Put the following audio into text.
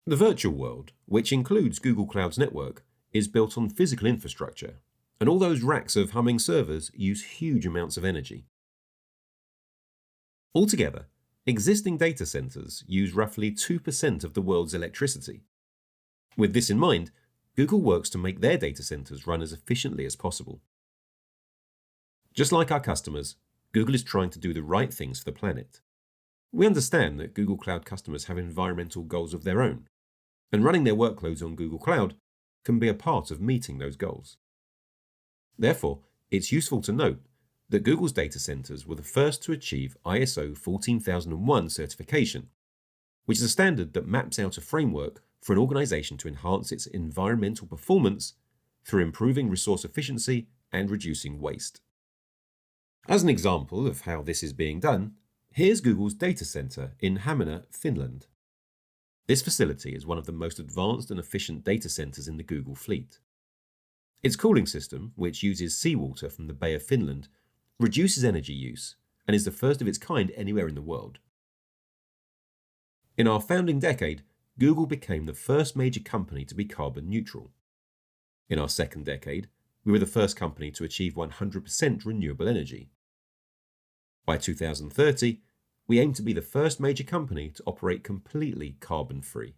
The virtual world, which includes Google Cloud's network, is built on physical infrastructure, and all those racks of humming servers use huge amounts of energy. Altogether, existing data centers use roughly 2% of the world's electricity. With this in mind, Google works to make their data centers run as efficiently as possible. Just like our customers, Google is trying to do the right things for the planet. We understand that Google Cloud customers have environmental goals of their own, and running their workloads on Google Cloud can be a part of meeting those goals. Therefore, it's useful to note that Google's data centers were the first to achieve ISO 14001 certification, which is a standard that maps out a framework for an organization to enhance its environmental performance through improving resource efficiency and reducing waste. As an example of how this is being done, here's Google's data center in Hamina, Finland. This facility is one of the most advanced and efficient data centers in the Google fleet. Its cooling system, which uses seawater from the Bay of Finland, reduces energy use and is the first of its kind anywhere in the world. In our founding decade, Google became the first major company to be carbon neutral. In our second decade, we were the first company to achieve 100% renewable energy. By 2030, we aim to be the first major company to operate completely carbon-free.